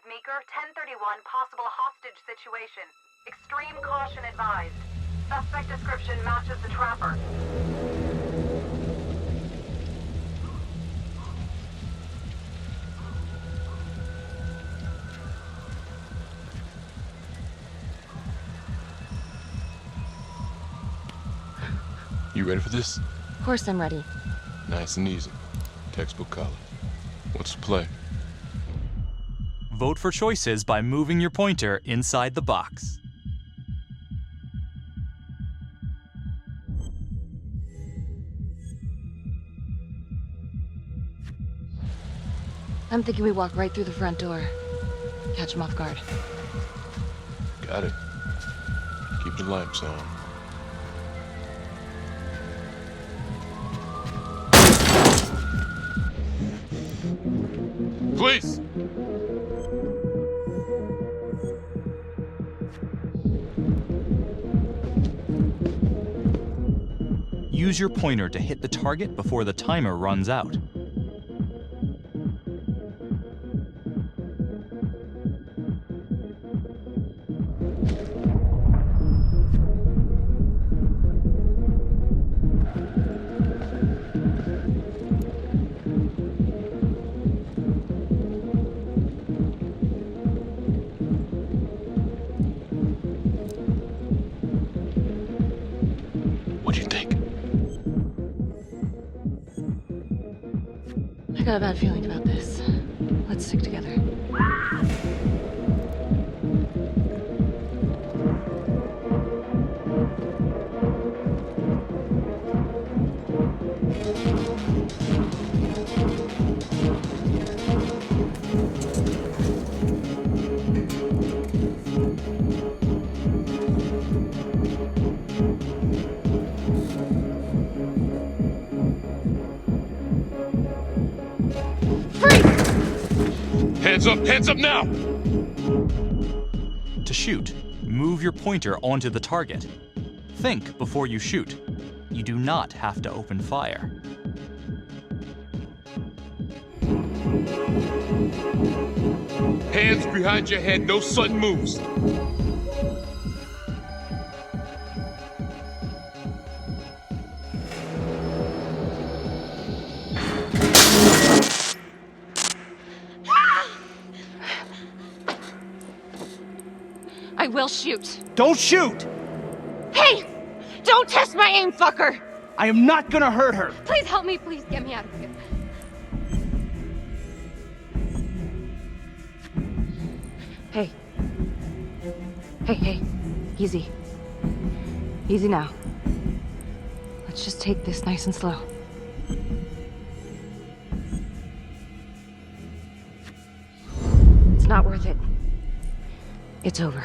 Meeker, 1031, possible hostage situation. Extreme caution advised. Suspect description matches the trapper. You ready for this? Of course I'm ready. Nice and easy. Textbook color. What's the play? Vote for choices by moving your pointer inside the box. I'm thinking we walk right through the front door. Catch him off guard. Got it. Keep the lights on. Police! Use your pointer to hit the target before the timer runs out. I got a bad feeling about this. Let's stick together. Hands up now! To shoot, move your pointer onto the target. Think before you shoot. You do not have to open fire. Hands behind your head, no sudden moves. I will shoot. Don't shoot! Hey! Don't test my aim, fucker! I am not gonna hurt her. Please help me, please get me out of here. Hey. Hey. Easy. Easy now. Let's just take this nice and slow. It's not worth it. It's over.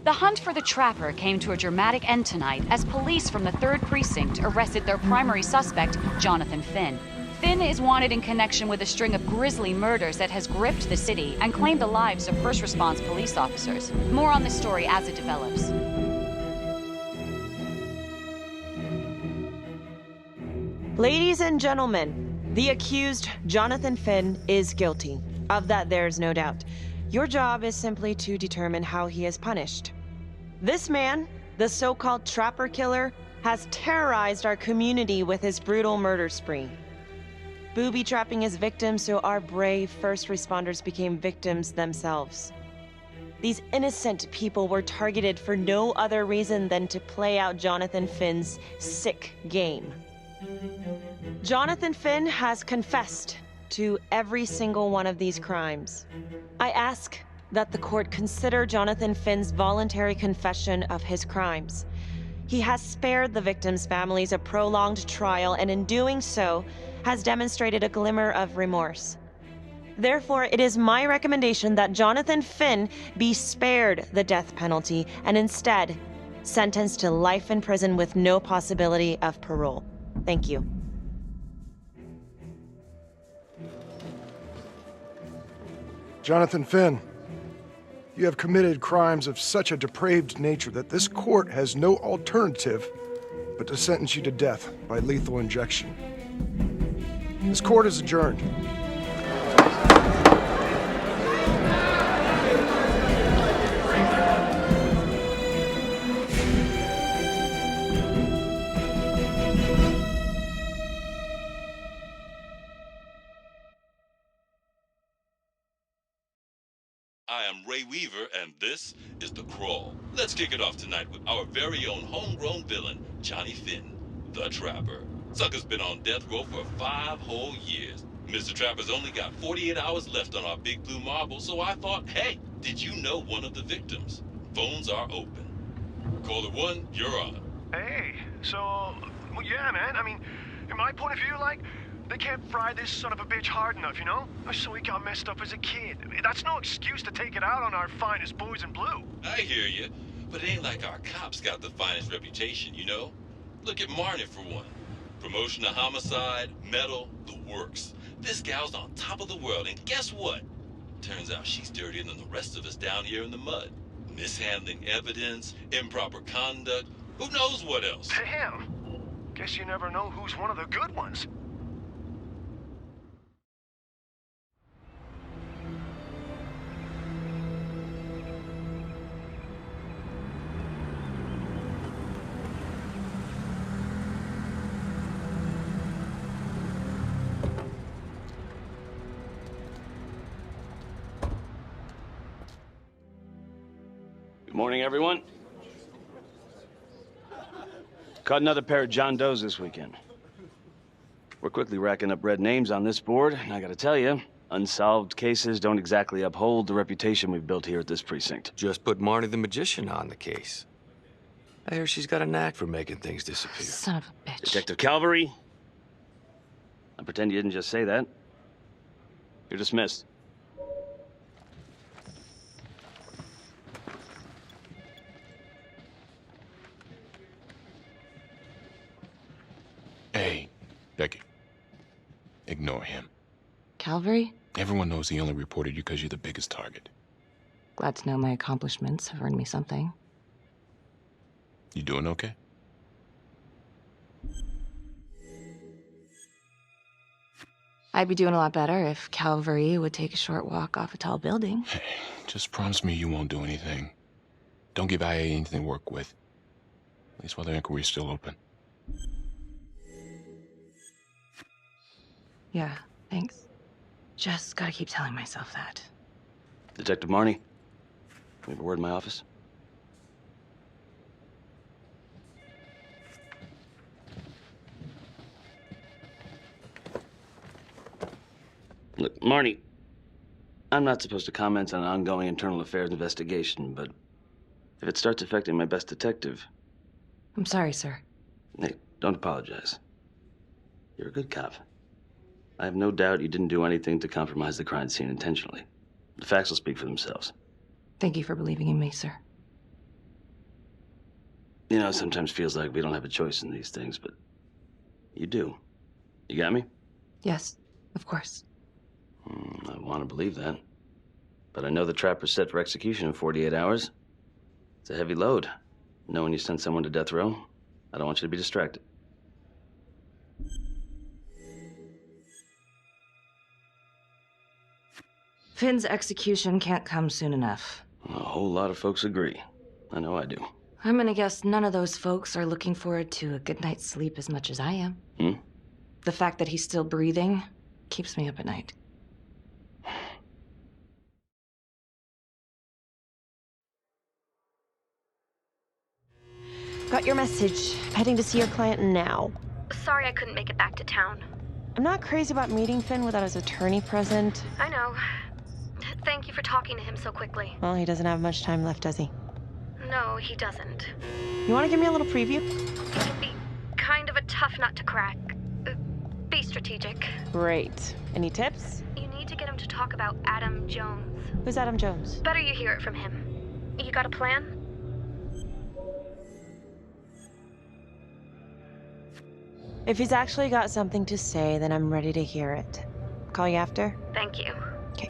The hunt for the Trapper came to a dramatic end tonight as police from the 3rd Precinct arrested their primary suspect, Jonathan Finn. Finn is wanted in connection with a string of grisly murders that has gripped the city and claimed the lives of first response police officers. More on this story as it develops. Ladies and gentlemen, the accused, Jonathan Finn, is guilty. Of that, there's no doubt. Your job is simply to determine how he is punished. This man, the so-called Trapper Killer, has terrorized our community with his brutal murder spree. Booby-trapping his victims so our brave first responders became victims themselves. These innocent people were targeted for no other reason than to play out Jonathan Finn's sick game. Jonathan Finn has confessed to every single one of these crimes. I ask that the court consider Jonathan Finn's voluntary confession of his crimes. He has spared the victims' families a prolonged trial, and in doing so, has demonstrated a glimmer of remorse. Therefore, it is my recommendation that Jonathan Finn be spared the death penalty and instead sentenced to life in prison with no possibility of parole. Thank you. Jonathan Finn, you have committed crimes of such a depraved nature that this court has no alternative but to sentence you to death by lethal injection. This court is adjourned. I am Ray Weaver, and this is The Crawl. Let's kick it off tonight with our very own homegrown villain, Johnny Finn, the Trapper. Sucker's been on death row for 5 whole years. Mr. Trapper's only got 48 hours left on our big blue marble, so I thought, hey, did you know one of the victims? Phones are open. Caller 1, you're on. Hey, so, well, yeah, man, I mean, in my point of view, like, they can't fry this son of a bitch hard enough, you know? So he got messed up as a kid. That's no excuse to take it out on our finest boys in blue. I hear you, but it ain't like our cops got the finest reputation, you know? Look at Marney for one. Promotion to homicide, medal, the works. This gal's on top of the world, and guess what? Turns out she's dirtier than the rest of us down here in the mud. Mishandling evidence, improper conduct, who knows what else? Damn. Guess you never know who's one of the good ones. Good morning, everyone. Caught another pair of John Does this weekend. We're quickly racking up red names on this board, and I gotta tell you, unsolved cases don't exactly uphold the reputation we've built here at this precinct. Just put Marney the Magician on the case. I hear she's got a knack for making things disappear. Son of a bitch. Detective Calvary, I pretend you didn't just say that. You're dismissed. Hey, Becky. Ignore him. Calvary? Everyone knows he only reported you because you're the biggest target. Glad to know my accomplishments have earned me something. You doing okay? I'd be doing a lot better if Calvary would take a short walk off a tall building. Hey, just promise me you won't do anything. Don't give IA anything to work with. At least while the inquiry's still open. Yeah, thanks. Just gotta keep telling myself that. Detective Marney, we have a word in my office. Look, Marney, I'm not supposed to comment on an ongoing internal affairs investigation, but if it starts affecting my best detective... I'm sorry, sir. Hey, don't apologize. You're a good cop. I have no doubt you didn't do anything to compromise the crime scene intentionally. The facts will speak for themselves. Thank you for believing in me, sir. You know, it sometimes feels like we don't have a choice in these things, but you do. You got me? Yes, of course. I want to believe that. But I know the trapper's set for execution in 48 hours. It's a heavy load. Knowing you sent someone to death row, I don't want you to be distracted. Finn's execution can't come soon enough. A whole lot of folks agree. I know I do. I'm gonna guess none of those folks are looking forward to a good night's sleep as much as I am. The fact that he's still breathing keeps me up at night. Got your message. Heading to see your client now. Sorry I couldn't make it back to town. I'm not crazy about meeting Finn without his attorney present. I know. Thank you for talking to him so quickly. Well, he doesn't have much time left, does he? No, he doesn't. You want to give me a little preview? It can be kind of a tough nut to crack. Be strategic. Great. Any tips? You need to get him to talk about Adam Jones. Who's Adam Jones? Better you hear it from him. You got a plan? If he's actually got something to say, then I'm ready to hear it. Call you after? Thank you. Okay.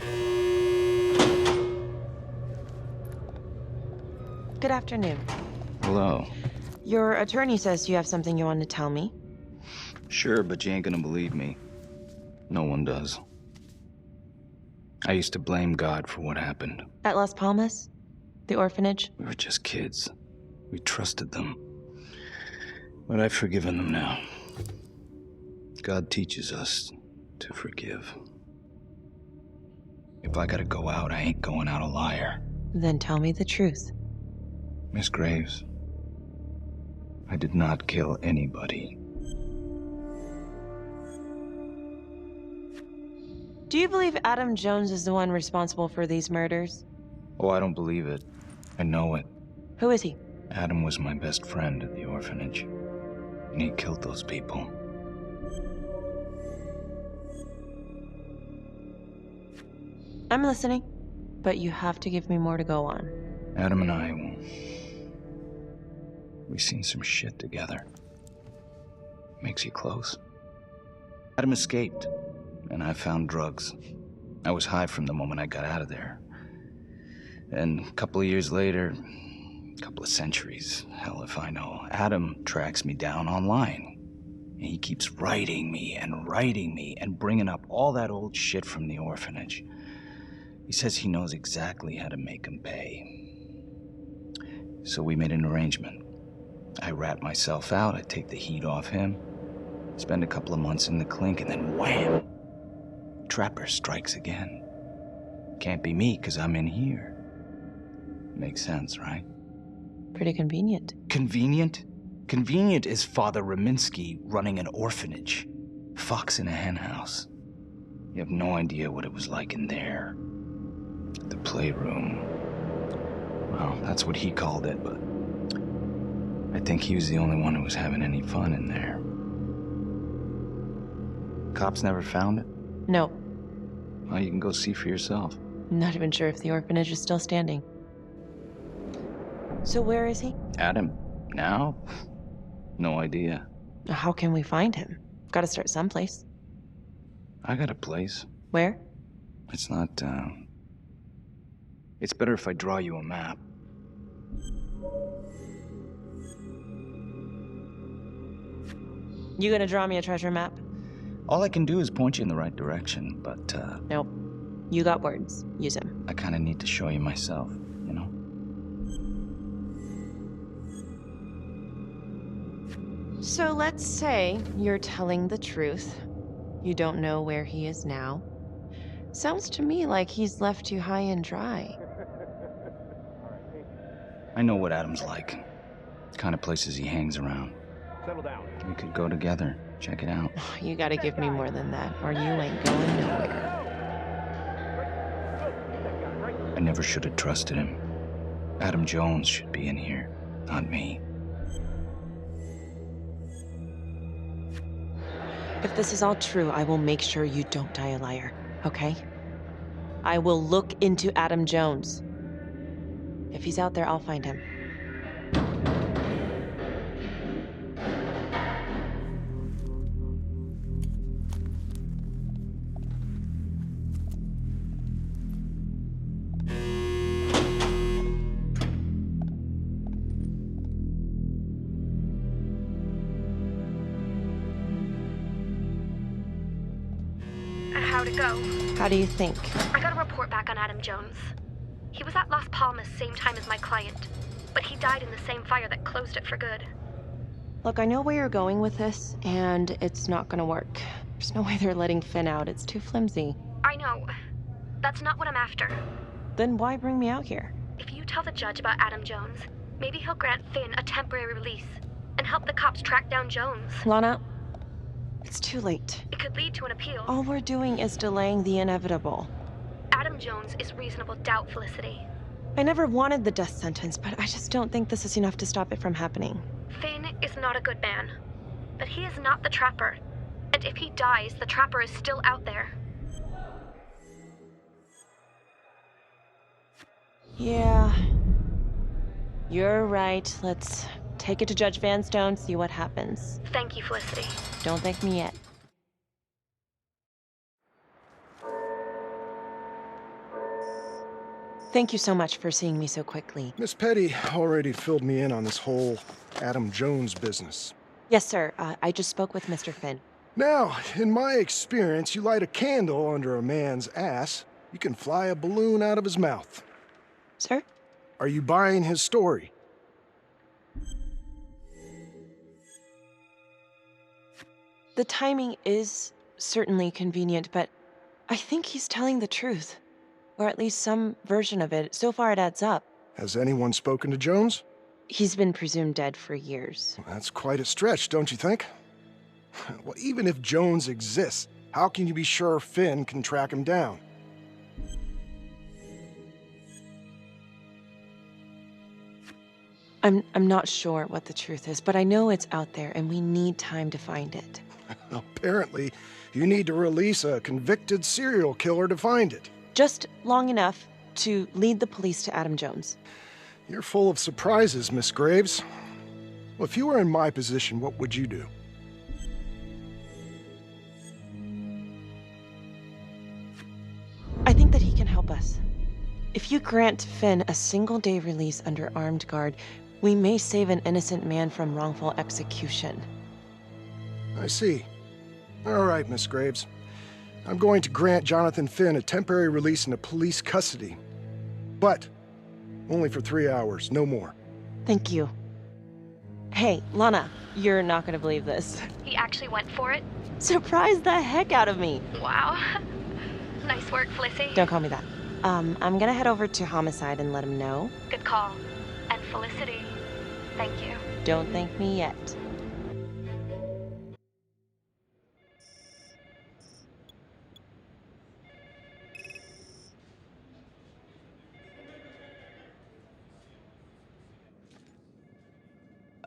Good afternoon. Hello. Your attorney says you have something you want to tell me. Sure, but you ain't gonna believe me. No one does. I used to blame God for what happened. At Las Palmas? The orphanage? We were just kids. We trusted them. But I've forgiven them now. God teaches us to forgive. If I gotta go out, I ain't going out a liar. Then tell me the truth. Miss Graves, I did not kill anybody. Do you believe Adam Jones is the one responsible for these murders? Oh, I don't believe it. I know it. Who is he? Adam was my best friend at the orphanage, and he killed those people. I'm listening, but you have to give me more to go on. Adam and I, we've seen some shit together. Makes you close. Adam escaped, and I found drugs. I was high from the moment I got out of there. And a couple of years later, a couple of centuries, hell if I know, Adam tracks me down online. And he keeps writing me and bringing up all that old shit from the orphanage. He says he knows exactly how to make him pay. So we made an arrangement. I rat myself out, I take the heat off him, spend a couple of months in the clink, and then wham! Trapper strikes again. Can't be me, 'cause I'm in here. Makes sense, right? Pretty convenient. Convenient? Convenient is Father Raminsky running an orphanage. Fox in a hen house. You have no idea what it was like in there. The playroom. Well, that's what he called it, but I think he was the only one who was having any fun in there. Cops never found it? No. Well, you can go see for yourself. Not even sure if the orphanage is still standing. So where is he? Adam? Now? No idea. How can we find him? Gotta start someplace. I got a place. Where? It's not, It's better if I draw you a map. You gonna draw me a treasure map? All I can do is point you in the right direction, but, Nope. You got words. Use them. I kinda need to show you myself, you know? So let's say you're telling the truth. You don't know where he is now. Sounds to me like he's left you high and dry. I know what Adam's like. The kind of places he hangs around. Settle down. We could go together. Check it out. You gotta give me more than that, or you ain't going nowhere. I never should have trusted him. Adam Jones should be in here, not me. If this is all true, I will make sure you don't die a liar, okay? I will look into Adam Jones. If he's out there, I'll find him. how'd it go? How do you think? I got a report back on Adam Jones. He was at Las Palmas same time as my client, but he died in the same fire that closed it for good. Look, I know where you're going with this, and it's not gonna work. There's no way they're letting Finn out. It's too flimsy. I know. That's not what I'm after. Then why bring me out here? If you tell the judge about Adam Jones, maybe he'll grant Finn a temporary release and help the cops track down Jones. Lana, it's too late. It could lead to an appeal. All we're doing is delaying the inevitable. Adam Jones is reasonable doubt, Felicity. I never wanted the death sentence, but I just don't think this is enough to stop it from happening. Finn is not a good man, but he is not the Trapper. And if he dies, the Trapper is still out there. Yeah. You're right. Let's take it to Judge Vanstone, see what happens. Thank you, Felicity. Don't thank me yet. Thank you so much for seeing me so quickly. Miss Petty already filled me in on this whole Adam Jones business. Yes, sir. I just spoke with Mr. Finn. Now, in my experience, you light a candle under a man's ass, you can fly a balloon out of his mouth. Sir? Are you buying his story? The timing is certainly convenient, but I think he's telling the truth. Or at least some version of it. So far, it adds up. Has anyone spoken to Jones? He's been presumed dead for years. Well, that's quite a stretch, don't you think? Well, even if Jones exists, how can you be sure Finn can track him down? I'm not sure what the truth is, but I know it's out there, and we need time to find it. Apparently, you need to release a convicted serial killer to find it. Just long enough to lead the police to Adam Jones. You're full of surprises, Miss Graves. Well, if you were in my position, what would you do? I think that he can help us. If you grant Finn a single-day release under armed guard, we may save an innocent man from wrongful execution. I see. All right, Miss Graves. I'm going to grant Jonathan Finn a temporary release into police custody. But only for 3 hours, no more. Thank you. Hey, Lana, you're not gonna believe this. He actually went for it? Surprised the heck out of me. Wow. Nice work, Felicity. Don't call me that. I'm gonna head over to Homicide and let him know. Good call. And Felicity, thank you. Don't thank me yet.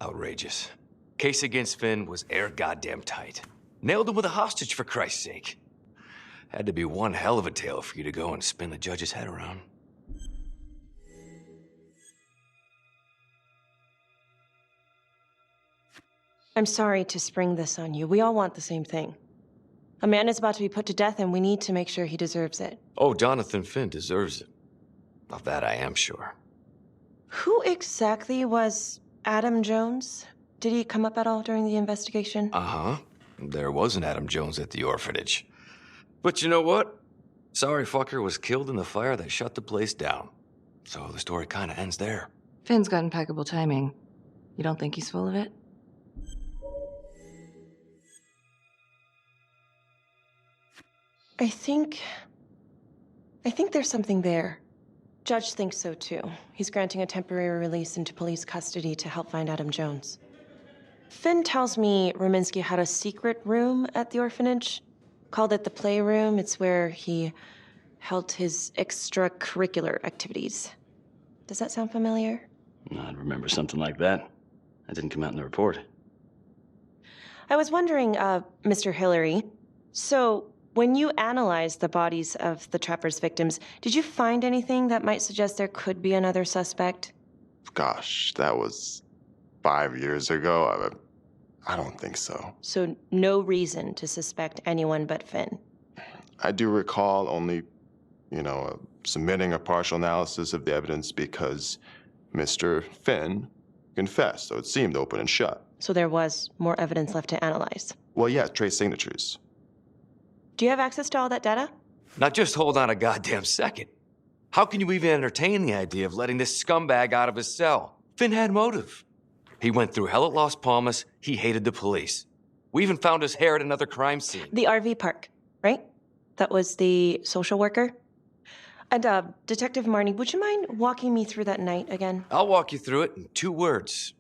Outrageous. Case against Finn was air goddamn tight. Nailed him with a hostage, for Christ's sake. Had to be one hell of a tale for you to go and spin the judge's head around. I'm sorry to spring this on you. We all want the same thing. A man is about to be put to death, and we need to make sure he deserves it. Oh, Jonathan Finn deserves it. Of that I am sure. Who exactly was Adam Jones? Did he come up at all during the investigation? Uh-huh. There was an Adam Jones at the orphanage. But you know what? Sorry fucker was killed in the fire that shut the place down. So the story kind of ends there. Finn's got impeccable timing. You don't think he's full of it? I think there's something there. Judge thinks so too. He's granting a temporary release into police custody to help find Adam Jones. Finn tells me Rominsky had a secret room at the orphanage. Called it the playroom. It's where he held his extracurricular activities. Does that sound familiar? I'd remember something like that. That didn't come out in the report. I was wondering, Mr. Hillary, so when you analyzed the bodies of the Trapper's victims, did you find anything that might suggest there could be another suspect? Gosh, that was 5 years ago. I don't think so. So no reason to suspect anyone but Finn? I do recall only, submitting a partial analysis of the evidence because Mr. Finn confessed, so it seemed open and shut. So there was more evidence left to analyze? Well, yeah, trace signatures. Do you have access to all that data? Not just hold on a goddamn second. How can you even entertain the idea of letting this scumbag out of his cell? Finn had motive. He went through hell at Las Palmas, he hated the police. We even found his hair at another crime scene. The RV park, right? That was the social worker? And, Detective Marney, would you mind walking me through that night again? I'll walk you through it in 2 words.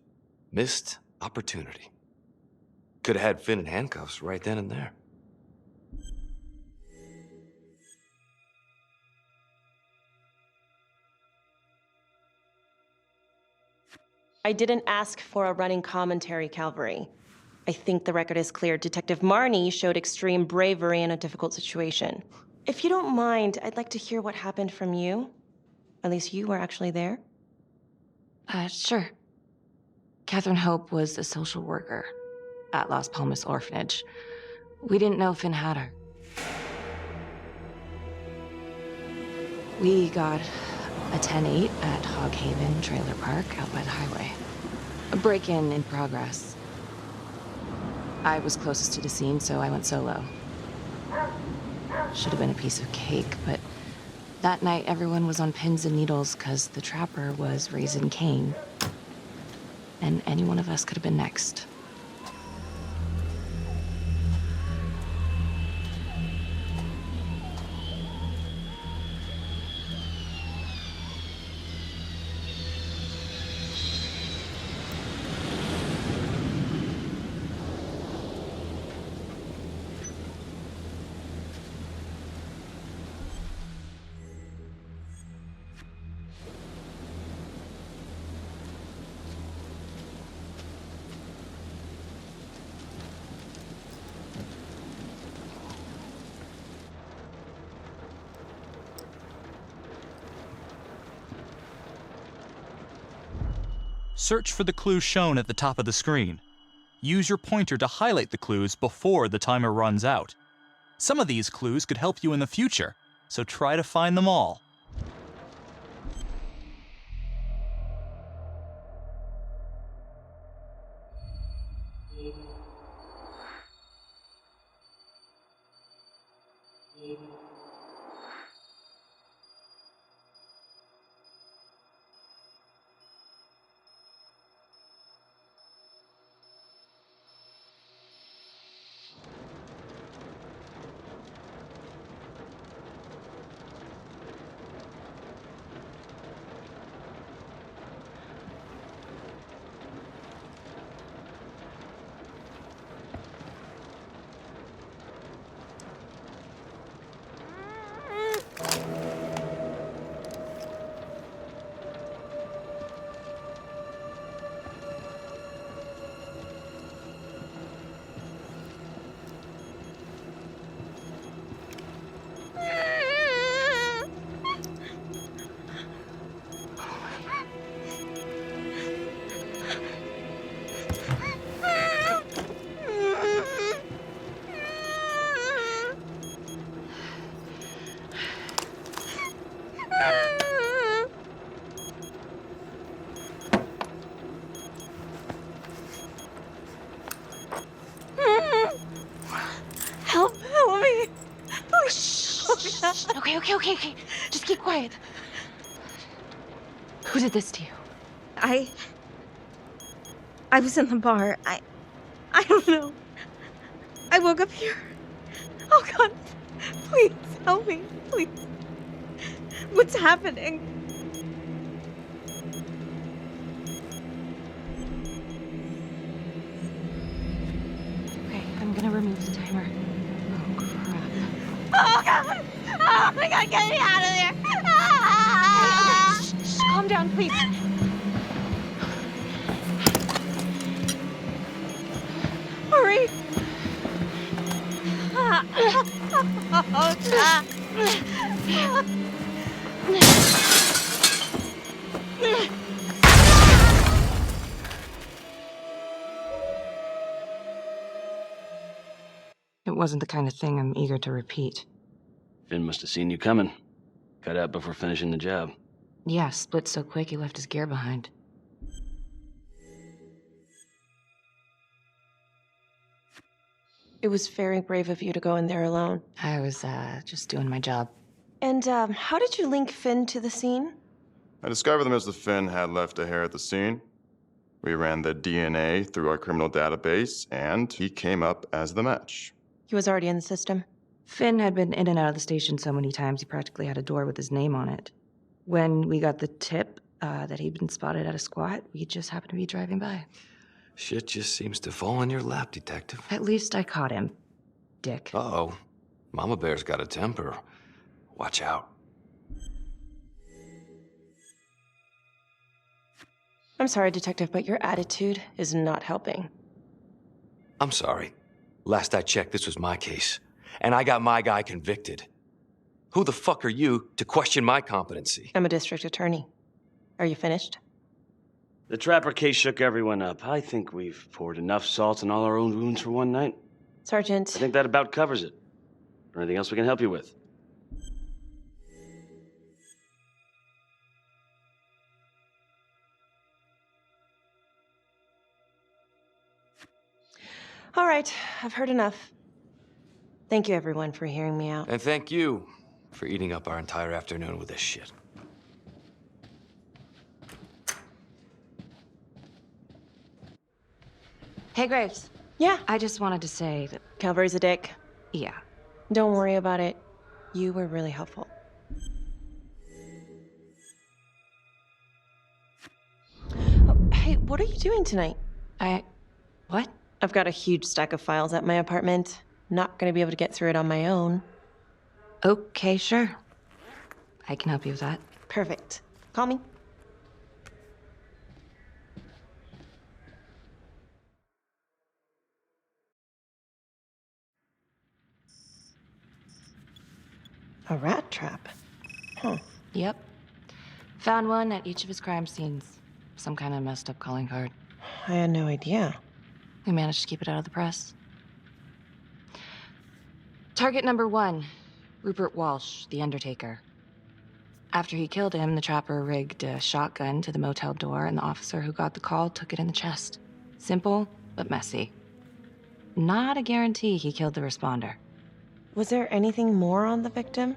Missed opportunity. Could have had Finn in handcuffs right then and there. I didn't ask for a running commentary, Calvary. I think the record is clear. Detective Marney showed extreme bravery in a difficult situation. If you don't mind, I'd like to hear what happened from you. At least you were actually there. Sure. Catherine Hope was a social worker at Las Palmas Orphanage. We didn't know Finn had her. We got a 10-8 at Hog Haven Trailer Park out by the highway. A break-in in progress. I was closest to the scene, so I went solo. Should have been a piece of cake, but that night everyone was on pins and needles because the trapper was raising Cain. And any one of us could have been next. Search for the clues shown at the top of the screen. Use your pointer to highlight the clues before the timer runs out. Some of these clues could help you in the future, so try to find them all. Help me. Oh, shh. Okay. Just keep quiet. Who did this to you? I was in the bar. I don't know. I woke up here. Oh, God. Please, help me. Please. What's happening? Okay, I'm gonna remove the timer. Oh, crap. Oh, God. Oh, my God, get me out of there. Okay, shh, calm down, please. Hurry. It wasn't the kind of thing I'm eager to repeat. Finn must have seen you coming. Cut out before finishing the job. Yeah, split so quick he left his gear behind. It was very brave of you to go in there alone. I was, just doing my job. And, how did you link Finn to the scene? I discovered that Mr. Finn had left a hair at the scene. We ran the DNA through our criminal database, and he came up as the match. He was already in the system. Finn had been in and out of the station so many times he practically had a door with his name on it. When we got the tip that he'd been spotted at a squat, we just happened to be driving by. Shit just seems to fall in your lap, Detective. At least I caught him, dick. Uh-oh. Mama Bear's got a temper. Watch out. I'm sorry, Detective, but your attitude is not helping. I'm sorry. Last I checked, this was my case. And I got my guy convicted. Who the fuck are you to question my competency? I'm a district attorney. Are you finished? The Trapper case shook everyone up. I think we've poured enough salt in all our own wounds for one night. Sergeant. I think that about covers it. Or anything else we can help you with? All right, I've heard enough. Thank you, everyone, for hearing me out. And thank you for eating up our entire afternoon with this shit. Hey, Graves. Yeah? I just wanted to say that... Calvary's a dick. Yeah. Don't worry about it. You were really helpful. Oh, hey, what are you doing tonight? What? I've got a huge stack of files at my apartment. Not gonna be able to get through it on my own. Okay, sure. I can help you with that. Perfect. Call me. A rat trap? Huh. Yep. Found one at each of his crime scenes. Some kind of messed up calling card. I had no idea. We managed to keep it out of the press. Target number 1, Rupert Walsh, the Undertaker. After he killed him, the trapper rigged a shotgun to the motel door, and the officer who got the call took it in the chest. Simple, but messy. Not a guarantee he killed the responder. Was there anything more on the victim?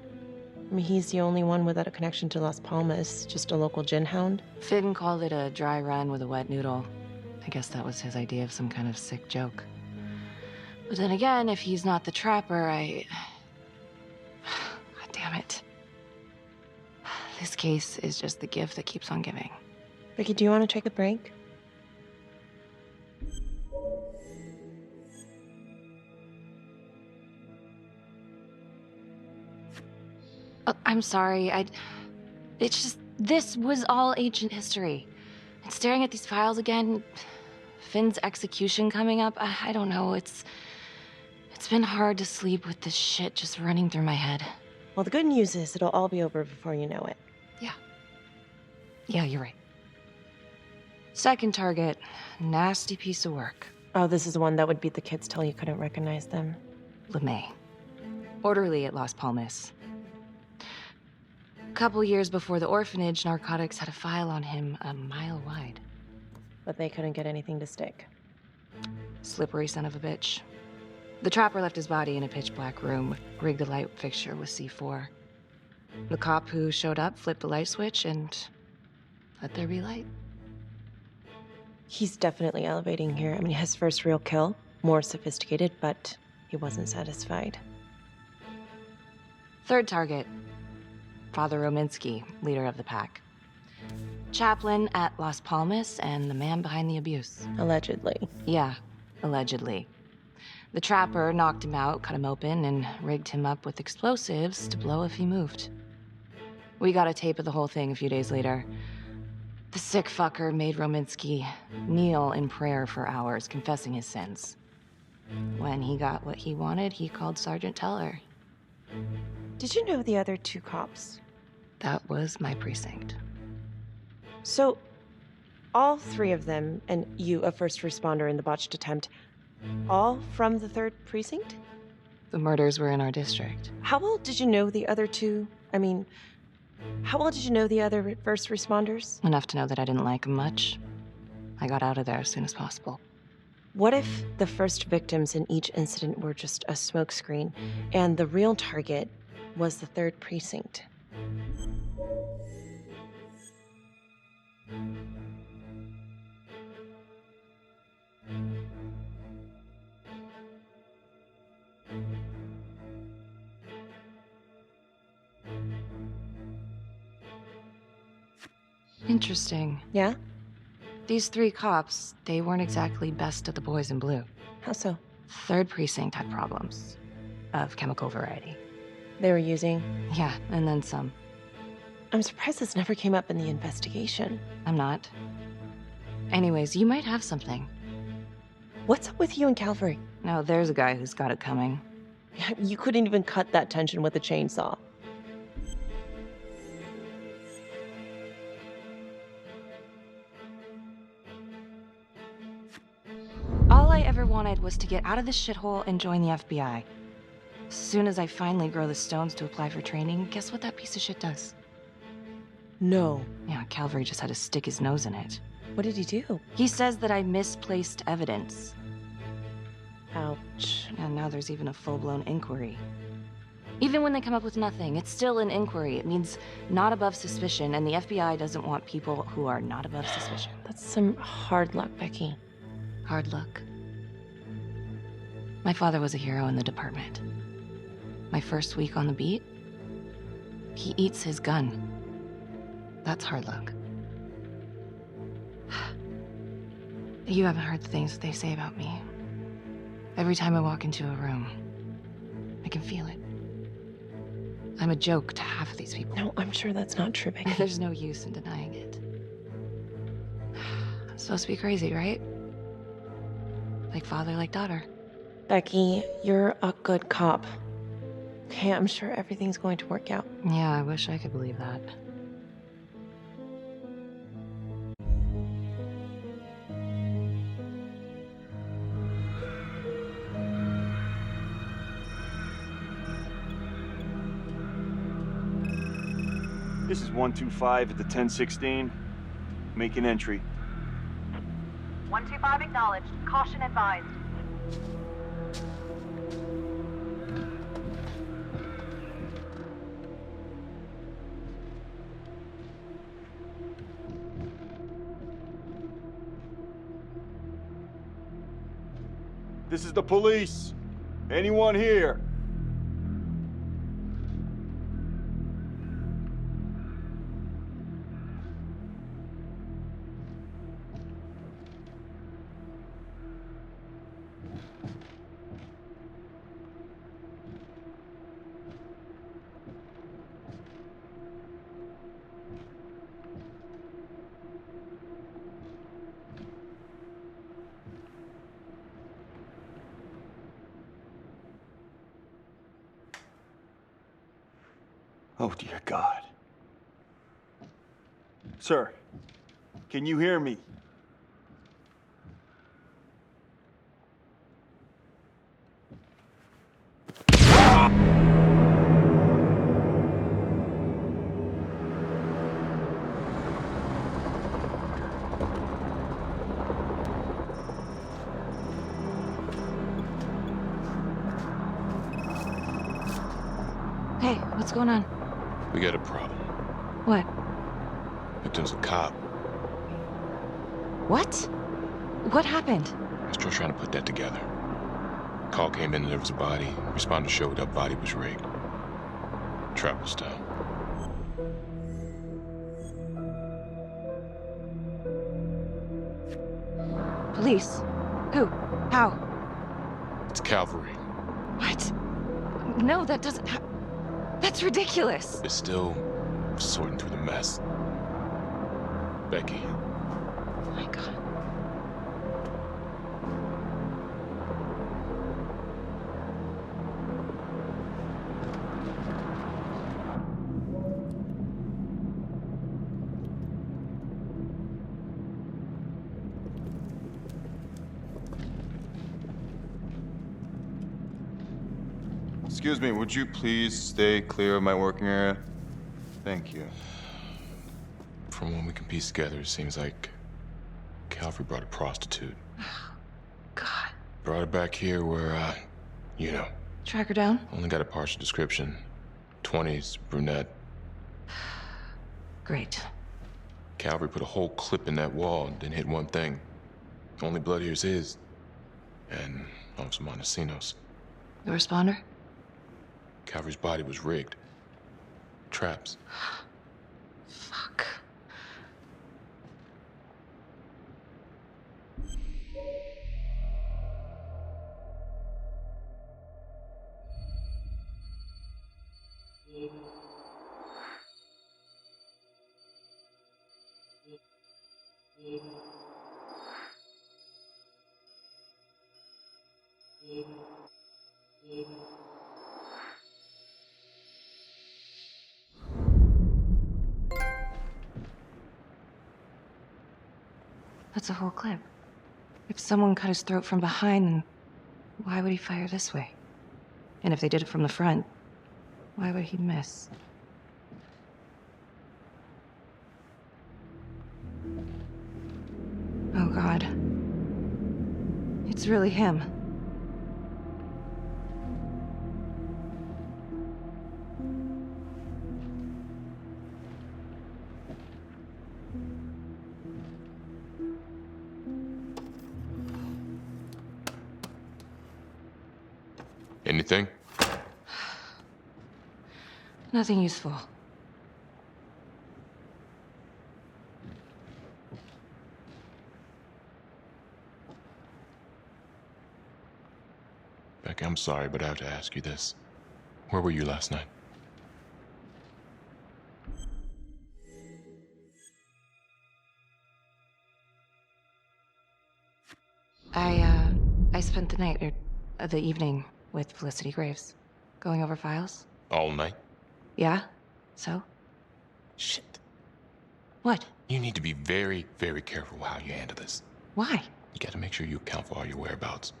I mean, he's the only one without a connection to Las Palmas, just a local gin hound. Finn called it a dry run with a wet noodle. I guess that was his idea of some kind of sick joke. But then again, if he's not the trapper, God damn it. This case is just the gift that keeps on giving. Becky, do you want to take a break? I'm sorry, it's just, this was all ancient history. And staring at these files again, Finn's execution coming up, I don't know, it's been hard to sleep with this shit just running through my head. Well, the good news is it'll all be over before you know it. Yeah, you're right. Second target, nasty piece of work. Oh, this is the one that would beat the kids till you couldn't recognize them. LeMay. Orderly at Las Palmas. A couple years before the orphanage, narcotics had a file on him a mile wide. But they couldn't get anything to stick. Slippery son of a bitch. The trapper left his body in a pitch-black room, rigged a light fixture with C4. The cop who showed up flipped the light switch and let there be light. He's definitely elevating here. I mean, his first real kill, more sophisticated, but he wasn't satisfied. Third target, Father Rominsky, leader of the pack. Chaplain at Las Palmas and the man behind the abuse. Allegedly. Yeah, allegedly. The trapper knocked him out, cut him open, and rigged him up with explosives to blow if he moved. We got a tape of the whole thing a few days later. The sick fucker made Rominsky kneel in prayer for hours, confessing his sins. When he got what he wanted, he called Sergeant Teller. Did you know the other two cops? That was my precinct. So, all three of them, and you, a first responder in the botched attempt, all from the 3rd precinct? The murders were in our district. How well did you know the other two? I mean, how well did you know the other first responders? Enough to know that I didn't like them much. I got out of there as soon as possible. What if the first victims in each incident were just a smokescreen, and the real target was the 3rd precinct? Interesting. Yeah? These 3 cops, they weren't exactly best of the boys in blue. How so? 3rd precinct had problems. Of chemical variety. They were using? Yeah, and then some. I'm surprised this never came up in the investigation. I'm not. Anyways, you might have something. What's up with you and Calvary? No, there's a guy who's got it coming. You couldn't even cut that tension with a chainsaw. All I ever wanted was to get out of this shithole and join the FBI. As soon as I finally grow the stones to apply for training, guess what that piece of shit does? No. Yeah, Calvary just had to stick his nose in it. What did he do? He says that I misplaced evidence. Ouch. And now there's even a full-blown inquiry. Even when they come up with nothing, it's still an inquiry. It means not above suspicion, and the FBI doesn't want people who are not above suspicion. That's some hard luck, Becky. Hard luck. My father was a hero in the department. My first week on the beat, he eats his gun. That's hard luck. You haven't heard the things that they say about me. Every time I walk into a room, I can feel it. I'm a joke to half of these people. No, I'm sure that's not true, Becky. There's no use in denying it. I'm supposed to be crazy, right? Like father, like daughter. Becky, you're a good cop. Okay, I'm sure everything's going to work out. Yeah, I wish I could believe that. This is 125 at the 1016. Make an entry. 125 acknowledged. Caution advised. This is the police. Anyone here? Oh, dear God. Sir, can you hear me? Hey, what's going on? We got a problem. What? Victim's a cop. What? What happened? Still trying to put that together. Call came in and there was a body. Responder showed up, body was rigged. Trap was down. Police? Who? How? It's cavalry. What? No, that doesn't That's ridiculous. It's still sorting through the mess. Becky. Oh my God. Excuse me, would you please stay clear of my working area? Thank you. From what we can piece together, it seems like Calvary brought a prostitute. God. Brought her back here where, you know. Track her down? Only got a partial description. 20s, brunette. Great. Calvary put a whole clip in that wall and didn't hit one thing. Only blood here's his. And Officer Montesinos. The responder? Calvary's body was rigged. Traps. Fuck. That's a whole clip. If someone cut his throat from behind, then why would he fire this way? And if they did it from the front, why would he miss? Oh, God. It's really him. Anything? Nothing useful. Becky, I'm sorry, but I have to ask you this. Where were you last night? I spent the night, or the evening, with Felicity Graves. Going over files. All night? Yeah? So? Shit. What? You need to be very, very careful how you handle this. Why? You gotta make sure you account for all your whereabouts.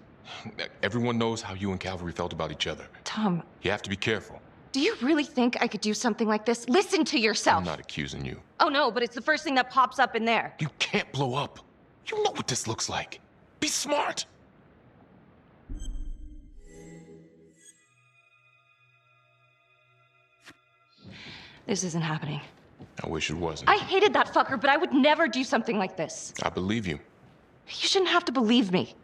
Everyone knows how you and Calvary felt about each other. Tom. You have to be careful. Do you really think I could do something like this? Listen to yourself! I'm not accusing you. Oh no, but it's the first thing that pops up in there. You can't blow up. You know what this looks like. Be smart. This isn't happening. I wish it wasn't. I hated that fucker, but I would never do something like this. I believe you. You shouldn't have to believe me.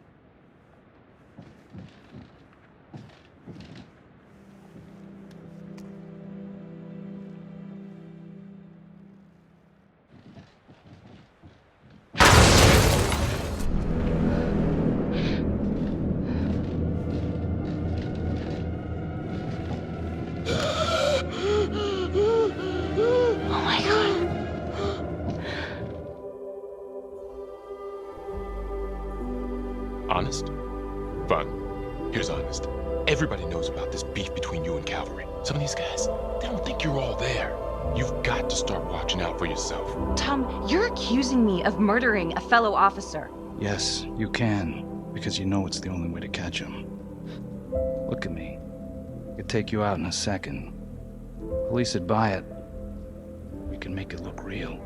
Honest? Fine. Here's honest. Everybody knows about this beef between you and Calvary. Some of these guys, they don't think you're all there. You've got to start watching out for yourself. Tom, you're accusing me of murdering a fellow officer. Yes, you can, because you know it's the only way to catch him. Look at me. I could take you out in a second. Police would buy it. We can make it look real.